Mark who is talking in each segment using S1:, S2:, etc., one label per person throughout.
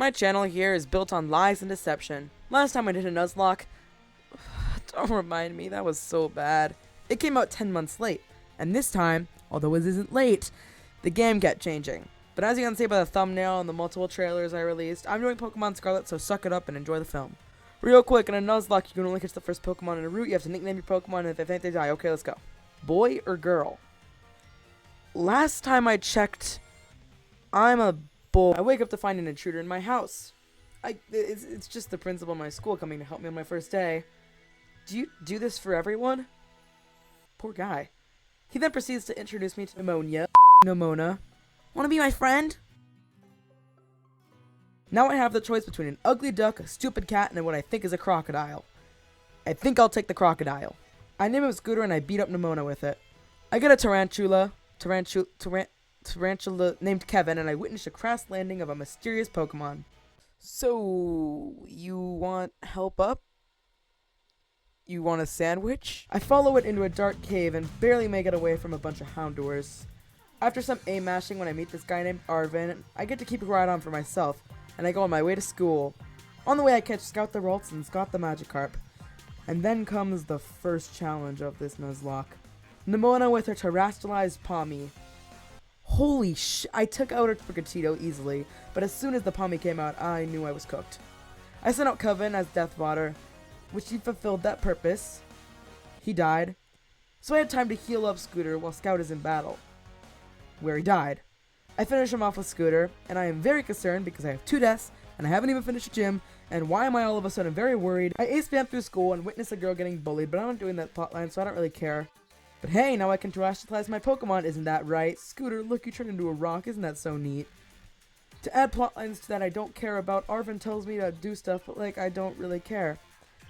S1: My channel here is built on lies and deception. Last time I did a Nuzlocke, don't remind me, that was so bad. It came out 10 months late, and this time, although it isn't late, the game kept changing. But as you can see by the thumbnail and the multiple trailers I released, I'm doing Pokemon Scarlet, so suck it up and enjoy the film. Real quick, in a Nuzlocke, you can only catch the first Pokemon in a route. You have to nickname your Pokemon, and if they think they die, okay, let's go. Boy or girl? Last time I checked, I'm a boy. I wake up to find an intruder in my house. It's just the principal of my school coming to help me on my first day. Do you do this for everyone? Poor guy. He then proceeds to introduce me to Pneumonia. Pneumona. Wanna be my friend? Now I have the choice between an ugly duck, a stupid cat, and what I think is a crocodile. I think I'll take the crocodile. I name him Scooter and I beat up Pneumona with it. I get a tarantula named Kevin, and I witness a crash landing of a mysterious Pokemon. So, you want help up? You want a sandwich? I follow it into a dark cave and barely make it away from a bunch of Houndours. After some aim-mashing when I meet this guy named Arvin, I get to keep a ride on for myself, and I go on my way to school. On the way I catch Scout the Ralts and Scott the Magikarp. And then comes the first challenge of this Nuzlocke. Nimona with her terrestrialized Palmy. Holy sh! I took out a Fricatito easily, but as soon as the Palmy came out, I knew I was cooked. I sent out Coven as Death Fodder, which he fulfilled that purpose. He died, so I had time to heal up Scooter while Scout is in battle, where he died. I finish him off with Scooter, and I am very concerned because I have 2 deaths, and I haven't even finished a gym, and why am I all of a sudden very worried? I ace spam through school and witness a girl getting bullied, but I'm not doing that plotline, so I don't really care. But hey, now I can terrestrialize my Pokemon, isn't that right? Scooter, look, you turned into a rock, isn't that so neat? To add plotlines to that I don't care about, Arvin tells me to do stuff, but like, I don't really care.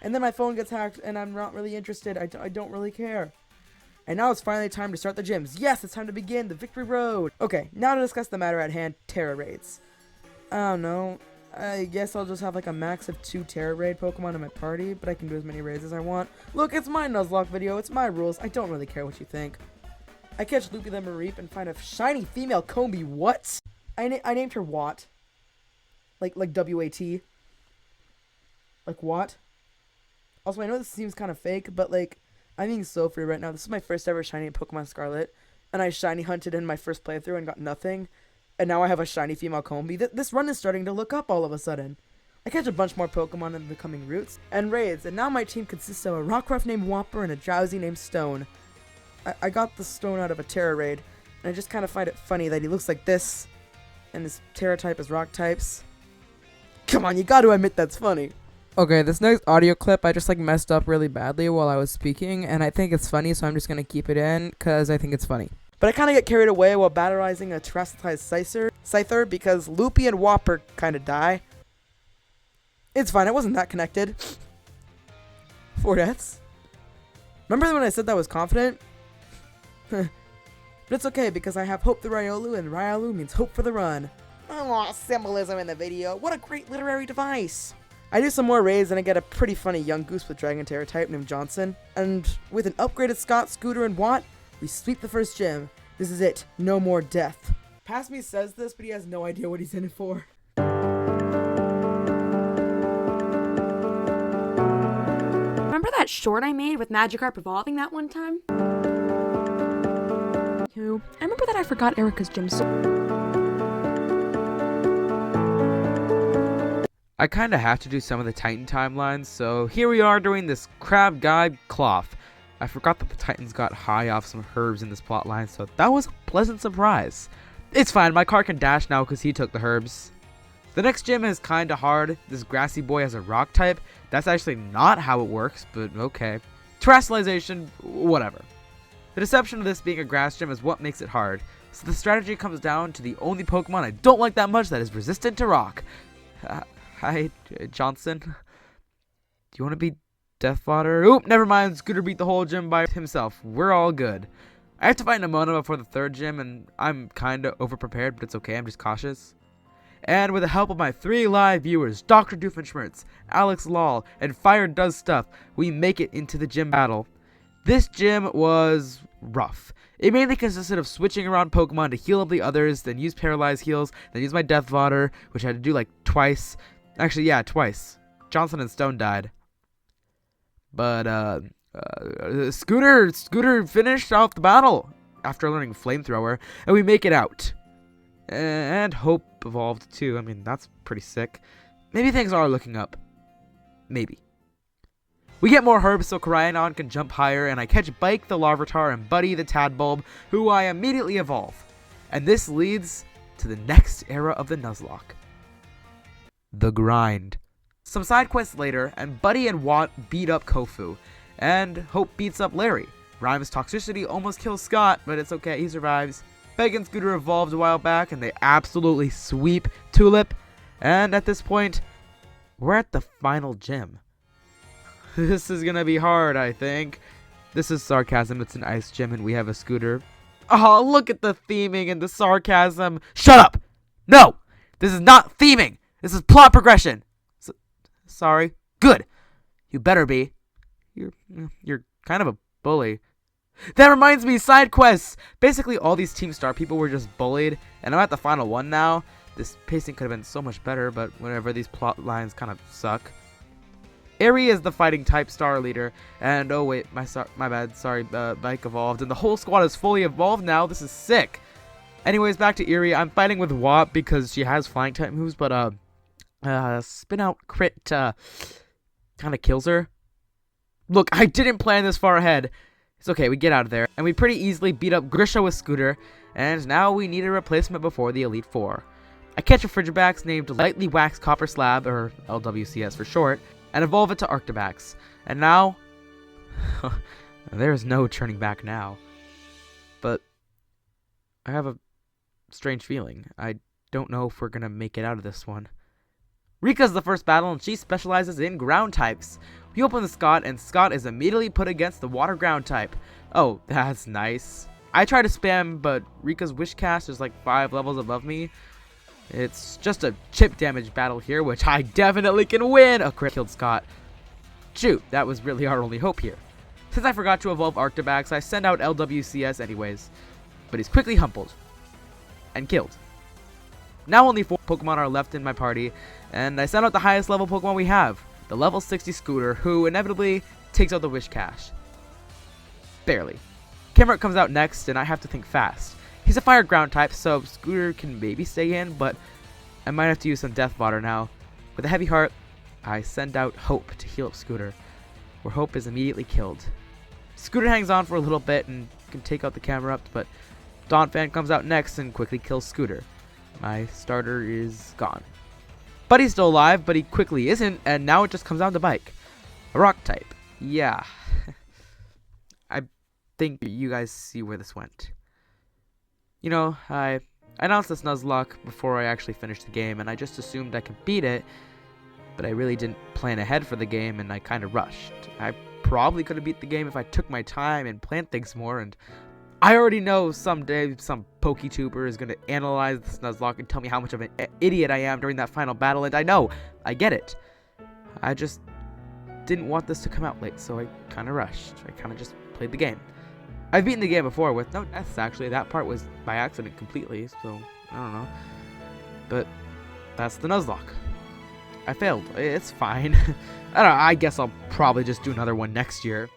S1: And then my phone gets hacked, and I'm not really interested, I don't really care. And now it's finally time to start the gyms. Yes, it's time to begin the victory road. Okay, now to discuss the matter at hand, Terra Raids. I don't know, I guess I'll just have like a max of 2 Terra Raid Pokemon in my party, but I can do as many raids as I want. Look, it's my Nuzlocke video, it's my rules, I don't really care what you think. I catch Loopy the Mareep and find a shiny female Combi. What? I named her Watt. Like W-A-T. Like what? Also, I know this seems kind of fake, but like, I'm being so free right now. This is my first ever shiny in Pokemon Scarlet, and I shiny hunted in my first playthrough and got nothing. And now I have a shiny female Combi. This run is starting to look up all of a sudden. I catch a bunch more Pokemon in the coming routes and raids, and now my team consists of a Rockruff named Whopper and a Drowsy named Stone. I got the Stone out of a Terra Raid, and I just kind of find it funny that he looks like this, and his Terra type is Rock types. Come on, you gotta admit that's funny. Okay, this next audio clip I just like messed up really badly while I was speaking, and I think it's funny, so I'm just gonna keep it in, because I think it's funny. But I kind of get carried away while batterizing a terrestrialized Scyther because Loopy and Whopper kind of die. It's fine, it wasn't that connected. 4 deaths. Remember when I said that I was confident? But it's okay because I have Hope the Riolu, and Riolu means hope for the run. Oh, symbolism in the video. What a great literary device. I do some more raids and I get a pretty funny young goose with Dragon Terror type named Johnson. And with an upgraded Scott, Scooter, and Watt, we sweep the first gym. This is it. No more death. Past me says this, but he has no idea what he's in it for.
S2: Remember that short I made with Magikarp evolving that one time? I remember that I forgot Erica's gym.
S3: I kinda have to do some of the Titan timelines, so here we are doing this Crab Guide Cloth. I forgot that the Titans got high off some herbs in this plotline, so that was a pleasant surprise. It's fine, my car can dash now because he took the herbs. The next gym is kinda hard. This grassy boy has a rock type. That's actually not how it works, but okay. Terrestrialization, whatever. The deception of this being a grass gym is what makes it hard, so the strategy comes down to the only Pokemon I don't like that much that is resistant to rock. Hi, Johnson. Do you want to be Death Fodder? Oop, never mind. Scooter beat the whole gym by himself. We're all good. I have to fight Nimona before the 3rd gym, and I'm kinda overprepared, but it's okay. I'm just cautious. And with the help of my 3 live viewers, Dr. Doofenshmirtz, Alex Lol, and Fire Does Stuff, we make it into the gym battle. This gym was rough. It mainly consisted of switching around Pokemon to heal up the others, then use Paralyze heals, then use my Death Fodder, which I had to do like twice. Actually, yeah, twice. Johnson and Stone died. But, Scooter finished off the battle after learning Flamethrower, and we make it out. And Hope evolved too. I mean, that's pretty sick. Maybe things are looking up. Maybe. We get more herbs so Cryonon can jump higher, and I catch Bike the Larvitar and Buddy the Tadbulb, who I immediately evolve. And this leads to the next era of the Nuzlocke. The grind. Some side quests later, and Buddy and Watt beat up Kofu, and Hope beats up Larry. Rhyme's toxicity almost kills Scott, but it's okay, he survives. Peg and Scooter evolved a while back, and they absolutely sweep Tulip. And at this point, we're at the final gym. This is gonna be hard, I think. This is sarcasm, it's an ice gym, and we have a Scooter. Oh, look at the theming and the sarcasm. Shut up! No! This is not theming! This is plot progression! Sorry. Good! You better be. You're kind of a bully. That reminds me, side quests! Basically, all these Team Star people were just bullied, and I'm at the final one now. This pacing could have been so much better, but whatever, these plot lines kind of suck. Aerie is the fighting type star leader, and oh wait, my bad, sorry, Bike evolved, and the whole squad is fully evolved now. This is sick. Anyways, back to Aerie. I'm fighting with Wop because she has flying type moves, but spin out crit kind of kills her. Look, I didn't plan this far ahead. It's okay, we get out of there, and we pretty easily beat up Grisha with Scooter, and now we need a replacement before the Elite Four. I catch a Frigibax named Lightly Waxed Copper Slab, or LWCS for short, and evolve it to Arctibax. And now, there's no turning back now. But I have a strange feeling. I don't know if we're gonna make it out of this one. Rika's the first battle, and she specializes in ground types. We open the Scott, and Scott is immediately put against the water ground type. Oh, that's nice. I try to spam, but Rika's Wish Cast is like 5 levels above me. It's just a chip damage battle here, which I definitely can win! A crit killed Scott. Shoot, that was really our only hope here. Since I forgot to evolve Arctibax, I send out LWCS anyways. But he's quickly humbled. And killed. Now only 4 Pokemon are left in my party, and I send out the highest level Pokemon we have. The level 60 Scooter, who inevitably takes out the Wish Cache. Barely. Kimmerit comes out next, and I have to think fast. He's a fire ground type, so Scooter can maybe stay in, but I might have to use some Death Fodder now. With a heavy heart, I send out Hope to heal up Scooter, where Hope is immediately killed. Scooter hangs on for a little bit and can take out the Camerupt, but Donphan comes out next and quickly kills Scooter. My starter is gone. Buddy's still alive, but he quickly isn't, and now it just comes down to Bike. A rock type. Yeah. I think you guys see where this went. You know, I announced this Nuzlocke before I actually finished the game, and I just assumed I could beat it, but I really didn't plan ahead for the game, and I kind of rushed. I probably could have beat the game if I took my time and planned things more, and I already know someday some PokeTuber is going to analyze this Nuzlocke and tell me how much of an idiot I am during that final battle, and I know, I get it. I just didn't want this to come out late, so I kind of rushed. I kind of just played the game. I've beaten the game before with no deaths, actually. That part was by accident completely, so I don't know. But that's the Nuzlocke. I failed. It's fine. I don't know, I guess I'll probably just do another one next year.